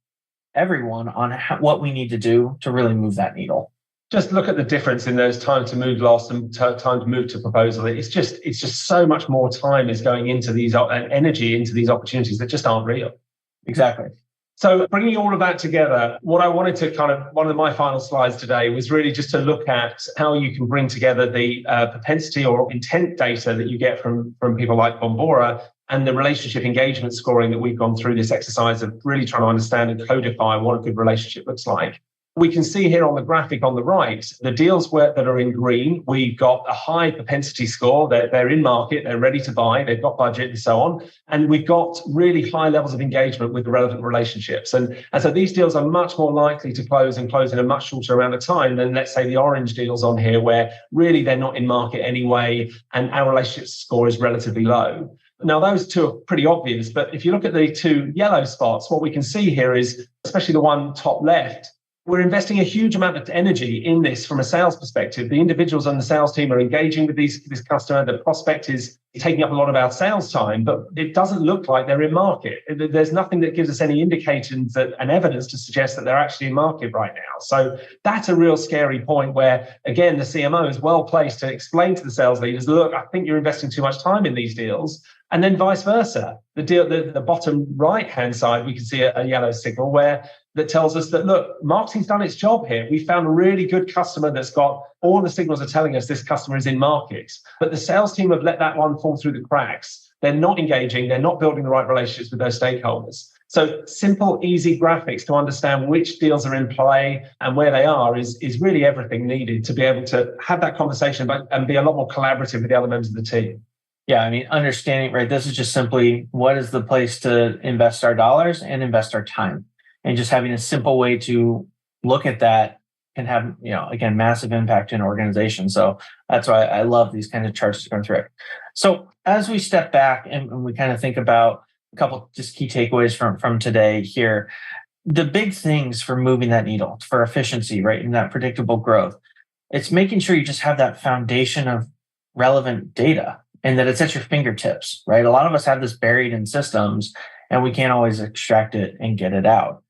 everyone on what we need to do to really move that needle. Just look at the difference in those time to move lost and time to move to proposal. It's just so much more time is going into these and energy into these opportunities that just aren't real. Exactly. So bringing all of that together, what I wanted to one of my final slides today was really just to look at how you can bring together the propensity or intent data that you get from people like Bombora and the relationship engagement scoring that we've gone through this exercise of really trying to understand and codify what a good relationship looks like. We can see here on the graphic on the right, the deals that are in green, we've got a high propensity score. They're in market, they're ready to buy, they've got budget and so on. And we've got really high levels of engagement with the relevant relationships. And so these deals are much more likely to close in a much shorter amount of time than, let's say, the orange deals on here, where really they're not in market anyway, and our relationship score is relatively low. Now, those two are pretty obvious, but if you look at the 2 yellow spots, what we can see here is, especially the one top left, we're investing a huge amount of energy in this from a sales perspective. The individuals on the sales team are engaging with this customer. The prospect is taking up a lot of our sales time, but it doesn't look like they're in market. There's nothing that gives us any indications and evidence to suggest that they're actually in market right now. So that's a real scary point where, again, the CMO is well placed to explain to the sales leaders, look, I think you're investing too much time in these deals. And then vice versa. The bottom right-hand side, we can see a yellow signal that tells us that, look, marketing's done its job here. We found a really good customer that's got all the signals are telling us this customer is in market. But the sales team have let that one fall through the cracks. They're not engaging. They're not building the right relationships with those stakeholders. So simple, easy graphics to understand which deals are in play and where they are is really everything needed to be able to have that conversation and be a lot more collaborative with the other members of the team. Yeah, I mean, understanding, right, this is just simply what is the place to invest our dollars and invest our time. And just having a simple way to look at that can have, again, massive impact in an organization. So that's why I love these kinds of charts to go through. So as we step back and we kind of think about a couple just key takeaways from today here, the big things for moving that needle for efficiency, right, and that predictable growth, it's making sure you just have that foundation of relevant data and that it's at your fingertips, right? A lot of us have this buried in systems and we can't always extract it and get it out.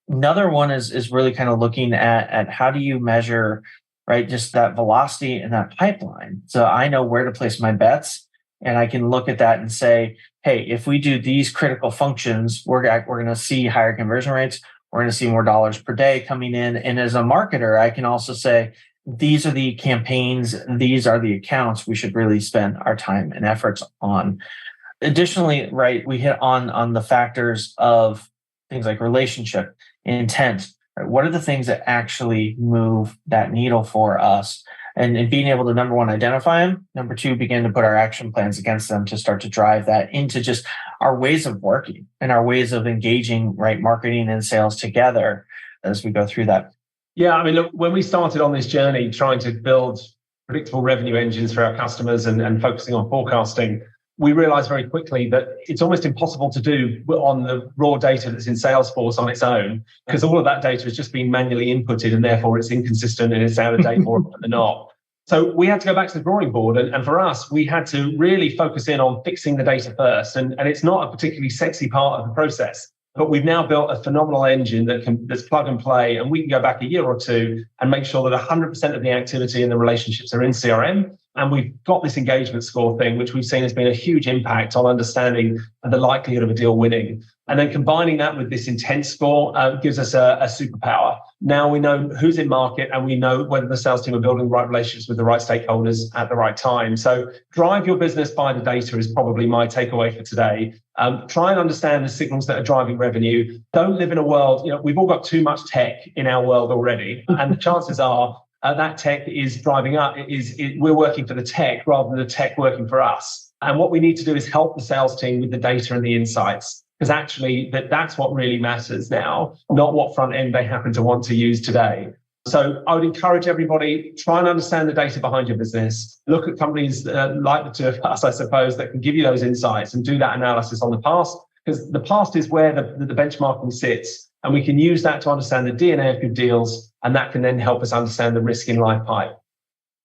Another one is really kind of looking at how do you measure, right, just that velocity in that pipeline. So I know where to place my bets and I can look at that and say, hey, if we do these critical functions, we're going to see higher conversion rates. We're going to see more dollars per day coming in. And as a marketer, I can also say, these are the campaigns, these are the accounts we should really spend our time and efforts on. Additionally, right, we hit on the factors of things like relationship, intent. Right? What are the things that actually move that needle for us? And being able to, number one, identify them. Number two, begin to put our action plans against them to start to drive that into just our ways of working and our ways of engaging, right, marketing and sales together as we go through that. Yeah, I mean, look, when we started on this journey trying to build predictable revenue engines for our customers and focusing on forecasting, we realized very quickly that it's almost impossible to do on the raw data that's in Salesforce on its own, because all of that data has just been manually inputted and therefore it's inconsistent and it's out of date more than not. So we had to go back to the drawing board. And for us, we had to really focus in on fixing the data first. And it's not a particularly sexy part of the process. But we've now built a phenomenal engine that's plug and play, and we can go back a year or two and make sure that 100% of the activity and the relationships are in CRM. And we've got this engagement score thing, which we've seen has been a huge impact on understanding the likelihood of a deal winning. And then combining that with this intent score gives us a superpower. Now we know who's in market and we know whether the sales team are building the right relationships with the right stakeholders at the right time. So drive your business by the data is probably my takeaway for today. Try and understand the signals that are driving revenue. Don't live in a world, we've all got too much tech in our world already. And the chances are that tech is driving up. We're working for the tech rather than the tech working for us. And what we need to do is help the sales team with the data and the insights. Because actually, that's what really matters now, not what front end they happen to want to use today. So I would encourage everybody, try and understand the data behind your business. Look at companies like the two of us, I suppose, that can give you those insights and do that analysis on the past, because the past is where the benchmarking sits. And we can use that to understand the DNA of good deals, and that can then help us understand the risk in live pipe.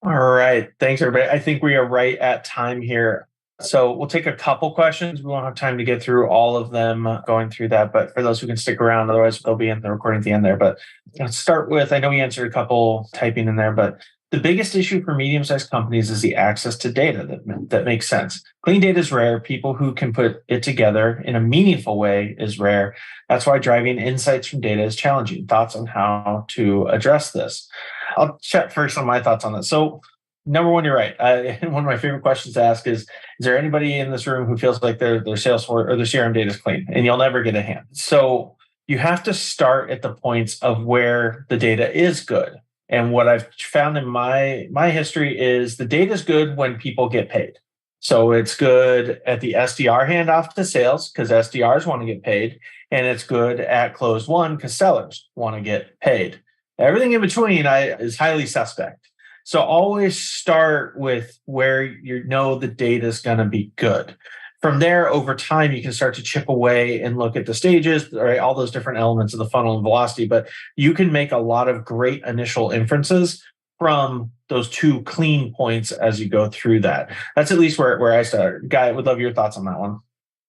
All right. Thanks, everybody. I think we are right at time here. So we'll take a couple questions. We won't have time to get through all of them going through that, but for those who can stick around, otherwise they'll be in the recording at the end there. But let's start with, I know we answered a couple typing in there, but the biggest issue for medium-sized companies is the access to data that makes sense. Clean data is rare. People who can put it together in a meaningful way is rare. That's why driving insights from data is challenging. Thoughts on how to address this? I'll chat first on my thoughts on this. So number one, you're right. One of my favorite questions to ask is there anybody in this room who feels like their Salesforce or their CRM data is clean? And you'll never get a hand. So you have to start at the points of where the data is good. And what I've found in my history is the data is good when people get paid. So it's good at the SDR handoff to sales because SDRs want to get paid. And it's good at close one because sellers want to get paid. Everything in between is highly suspect. So always start with where you know the data is going to be good. From there, over time, you can start to chip away and look at the stages, right, all those different elements of the funnel and velocity. But you can make a lot of great initial inferences from those two clean points as you go through that. That's at least where I started. Guy, I would love your thoughts on that one.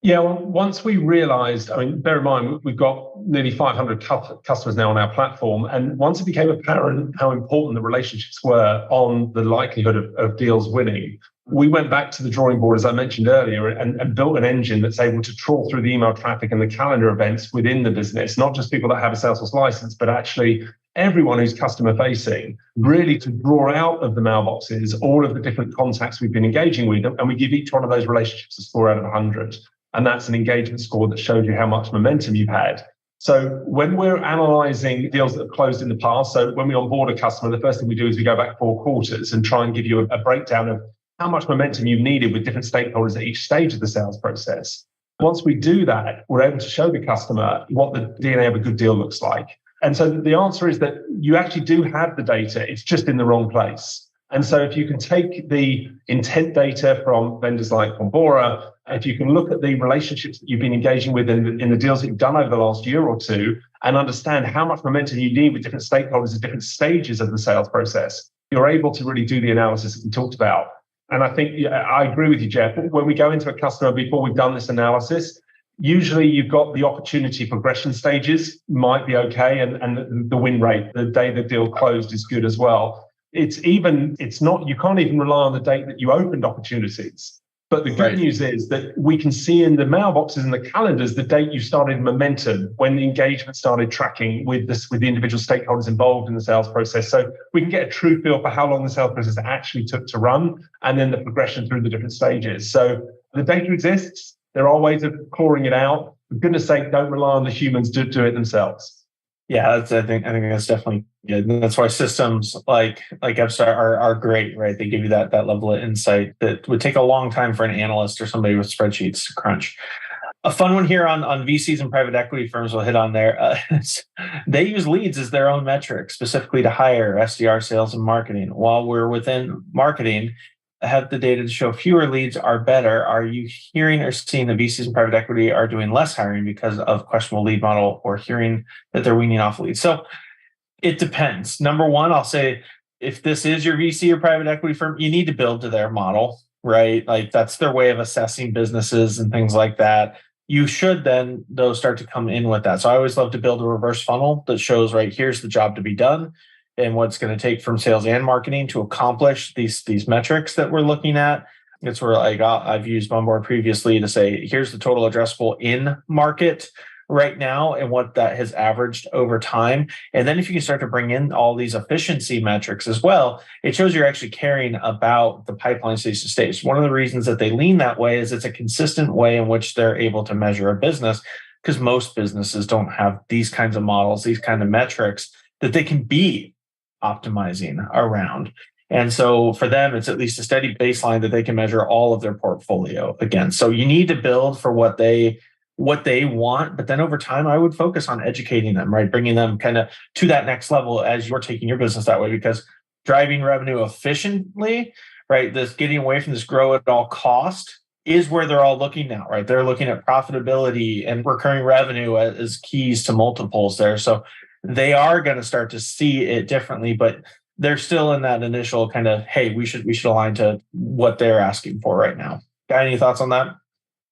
Yeah, well, once we realized, bear in mind, we've got nearly 500 customers now on our platform. And once it became apparent how important the relationships were on the likelihood of deals winning, we went back to the drawing board, as I mentioned earlier, and built an engine that's able to trawl through the email traffic and the calendar events within the business, not just people that have a Salesforce license, but actually everyone who's customer facing, really to draw out of the mailboxes all of the different contacts we've been engaging with. And we give each one of those relationships a score out of 100. And that's an engagement score that shows you how much momentum you've had. So when we're analyzing deals that have closed in the past, so when we onboard a customer, the first thing we do is we go back 4 quarters and try and give you a breakdown of how much momentum you've needed with different stakeholders at each stage of the sales process. Once we do that, we're able to show the customer what the DNA of a good deal looks like. And so the answer is that you actually do have the data, it's just in the wrong place. And so if you can take the intent data from vendors like Bombora, if you can look at the relationships that you've been engaging with in the deals that you've done over the last year or two, and understand how much momentum you need with different stakeholders at different stages of the sales process, you're able to really do the analysis that we talked about. And I think, I agree with you, Jeff. When we go into a customer before we've done this analysis, usually you've got the opportunity progression stages might be okay, and the win rate, the day the deal closed, is good as well. You can't even rely on the date that you opened opportunities. But the good news is that we can see in the mailboxes and the calendars the date you started momentum, when the engagement started tracking with the individual stakeholders involved in the sales process. So we can get a true feel for how long the sales process actually took to run, and then the progression through the different stages. So the data exists. There are ways of clawing it out. For goodness sake, don't rely on the humans to do it themselves. Yeah, I think that's definitely good. And that's why systems like Upstart are great, right? They give you that level of insight that would take a long time for an analyst or somebody with spreadsheets to crunch. A fun one here on VCs and private equity firms we'll hit on there. They use leads as their own metric, specifically to hire SDR, sales, and marketing. While we're within marketing, have the data to show fewer leads are better. Are you hearing or seeing the VCs and private equity are doing less hiring because of questionable lead model, or hearing that they're weaning off leads? So it depends. Number one, I'll say, if this is your VC or private equity firm, you need to build to their model, right? Like, that's their way of assessing businesses and things like that. You should then, though, start to come in with that. So I always love to build a reverse funnel that shows, right, here's the job to be done, and what's going to take from sales and marketing to accomplish these metrics that we're looking at. It's where I've used Bombora previously to say, here's the total addressable in market right now and what that has averaged over time. And then if you can start to bring in all these efficiency metrics as well, it shows you're actually caring about the pipeline stage to stage. One of the reasons that they lean that way is it's a consistent way in which they're able to measure a business, because most businesses don't have these kinds of models, these kind of metrics that they can be optimizing around. And so for them, it's at least a steady baseline that they can measure all of their portfolio against. So you need to build for what they want, but then over time, I would focus on educating them, right? Bringing them kind of to that next level as you're taking your business that way, because driving revenue efficiently, right? This getting away from this grow at all cost is where they're all looking now, right? They're looking at profitability and recurring revenue as keys to multiples there. So they are going to start to see it differently, but they're still in that initial kind of, hey, we should align to what they're asking for right now. Got any thoughts on that?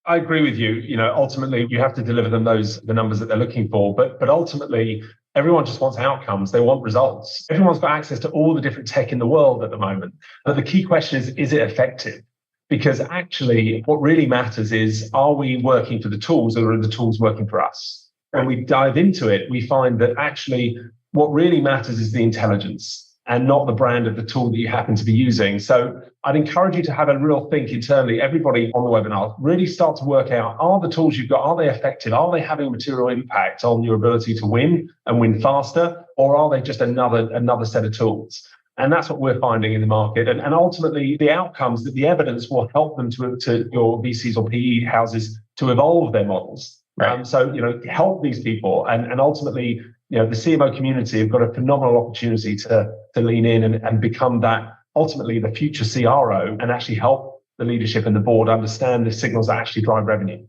I agree with you. Ultimately, you have to deliver them the numbers that they're looking for. But ultimately, everyone just wants outcomes. They want results. Everyone's got access to all the different tech in the world at the moment. But the key question is it effective? Because actually, what really matters is, are we working for the tools, or are the tools working for us? When we dive into it, we find that actually what really matters is the intelligence, and not the brand of the tool that you happen to be using. So I'd encourage you to have a real think internally. Everybody on the webinar, really start to work out, are the tools you've got, are they effective? Are they having a material impact on your ability to win and win faster? Or are they just another set of tools? And that's what we're finding in the market. And ultimately, the outcomes, that the evidence will help them to your VCs or PE houses to evolve their models. Right. So, help these people. And ultimately, the CMO community have got a phenomenal opportunity to lean in and become that, ultimately, the future CRO, and actually help the leadership and the board understand the signals that actually drive revenue.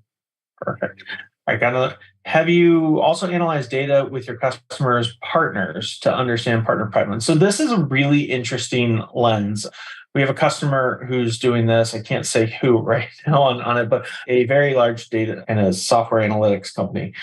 Perfect. All right, have you also analyzed data with your customers' partners to understand partner pipeline? So this is a really interesting lens. We have a customer who's doing this. I can't say who right now on it, but a very large data and a software analytics company.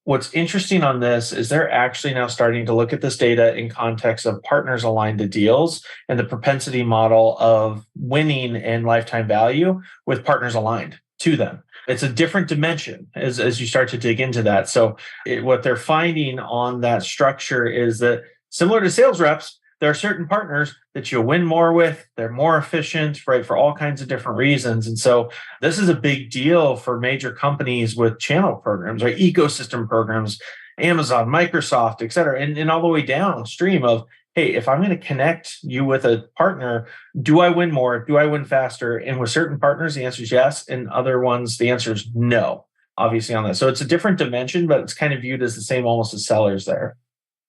What's interesting on this is they're actually now starting to look at this data in context of partners aligned to deals and the propensity model of winning and lifetime value with partners aligned to them. It's a different dimension as you start to dig into that. So what they're finding on that structure is that similar to sales reps, there are certain partners that you'll win more with. They're more efficient, right, for all kinds of different reasons. And so this is a big deal for major companies with channel programs, right, ecosystem programs, Amazon, Microsoft, et cetera, and all the way downstream of, hey, if I'm going to connect you with a partner, do I win more? Do I win faster? And with certain partners, the answer is yes. And other ones, the answer is no, obviously on that. So it's a different dimension, but it's kind of viewed as the same almost as sellers there.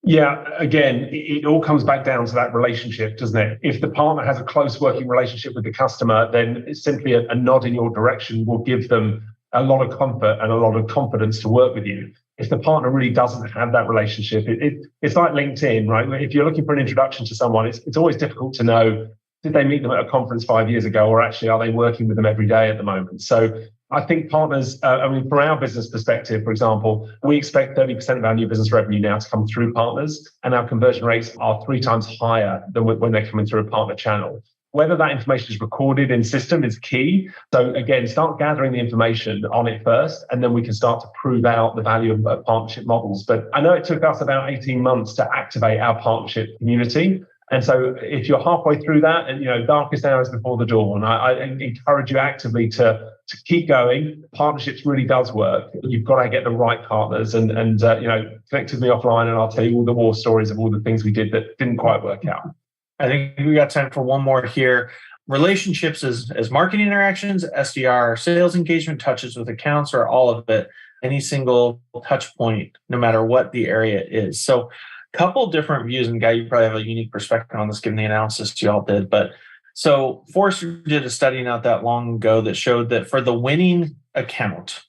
Yeah, again, it all comes back down to that relationship, doesn't it? If the partner has a close working relationship with the customer, then simply a nod in your direction will give them a lot of comfort and a lot of confidence to work with you. If the partner really doesn't have that relationship, it's like LinkedIn, right? If you're looking for an introduction to someone, it's always difficult to know, did they meet them at a conference 5 years ago, or actually are they working with them every day at the moment? So I think partners, from our business perspective, for example, we expect 30% of our new business revenue now to come through partners, and our conversion rates are 3 times higher than when they're coming through a partner channel. Whether that information is recorded in system is key. So again, start gathering the information on it first, and then we can start to prove out the value of partnership models. But I know it took us about 18 months to activate our partnership community. And so if you're halfway through that, and darkest hours before the dawn, I encourage you actively to keep going. Partnerships really does work. You've got to get the right partners and connect with me offline, and I'll tell you all the war stories of all the things we did that didn't quite work out. I think we got time for one more here. Relationships as marketing interactions, SDR, sales engagement, touches with accounts, or all of it, any single touch point, no matter what the area is. So a couple different views, and Guy, you probably have a unique perspective on this given the analysis you all did. But so Forrester did a study not that long ago that showed that for the winning account,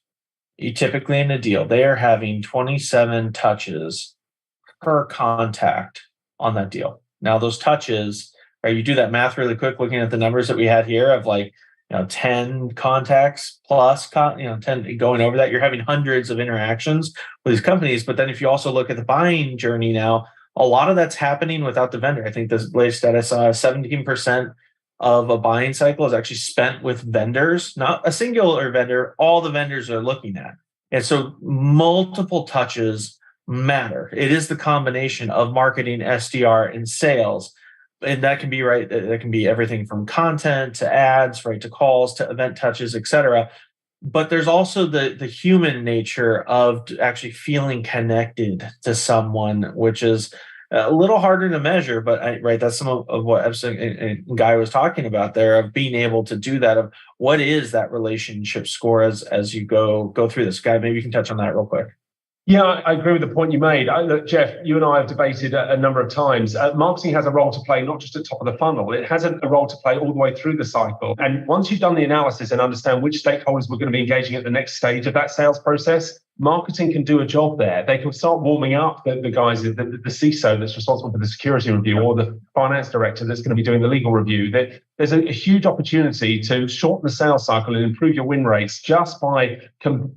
typically in a deal, they are having 27 touches per contact on that deal. Now, those touches, right, you do that math really quick, looking at the numbers that we had here of 10 contacts plus, 10 going over that, you're having hundreds of interactions with these companies. But then if you also look at the buying journey now, a lot of that's happening without the vendor. I think this latest stat I saw, 17% of a buying cycle is actually spent with vendors, not a singular vendor, all the vendors are looking at. And so multiple touches matter. It is the combination of marketing, SDR, and sales. And that can be right. That can be everything from content to ads, right, to calls, to event touches, et cetera. But there's also the human nature of actually feeling connected to someone, which is a little harder to measure. But that's some of what Epson and Guy was talking about there, of being able to do that. Of what is that relationship score as you go through this. Guy, maybe you can touch on that real quick. Yeah, I agree with the point you made. Look, Jeff, you and I have debated a number of times. Marketing has a role to play, not just at the top of the funnel. It has a role to play all the way through the cycle. And once you've done the analysis and understand which stakeholders we're going to be engaging at the next stage of that sales process, marketing can do a job there. They can start warming up the guys, the CISO that's responsible for the security review, or the finance director that's going to be doing the legal review. There's a huge opportunity to shorten the sales cycle and improve your win rates just by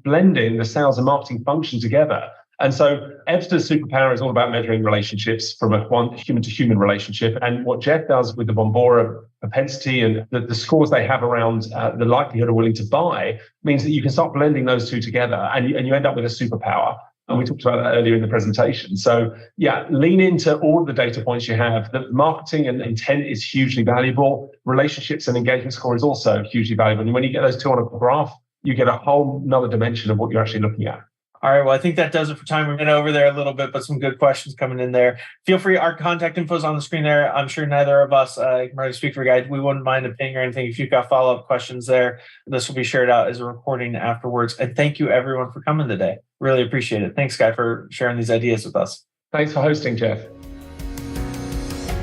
blending the sales and marketing function together. And so Ebster's superpower is all about measuring relationships from a human-to-human relationship. And what Jeff does with the Bombora propensity and the scores they have around the likelihood of willing to buy means that you can start blending those two together, and you end up with a superpower. And we talked about that earlier in the presentation. So yeah, lean into all of the data points you have. The marketing and intent is hugely valuable. Relationships and engagement score is also hugely valuable. And when you get those two on a graph, you get a whole nother dimension of what you're actually looking at. All right, well, I think that does it for time. We're going over there a little bit, but some good questions coming in there. Feel free, our contact info is on the screen there. I'm sure neither of us, I can already speak for Guy, we wouldn't mind a ping or anything. If you've got follow-up questions there, this will be shared out as a recording afterwards. And thank you, everyone, for coming today. Really appreciate it. Thanks, Guy, for sharing these ideas with us. Thanks for hosting, Jeff.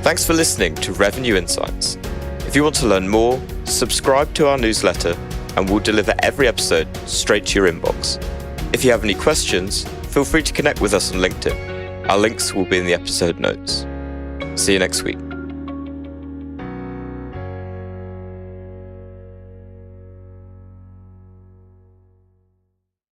Thanks for listening to Revenue Insights. If you want to learn more, subscribe to our newsletter, and we'll deliver every episode straight to your inbox. If you have any questions, feel free to connect with us on LinkedIn. Our links will be in the episode notes. See you next week.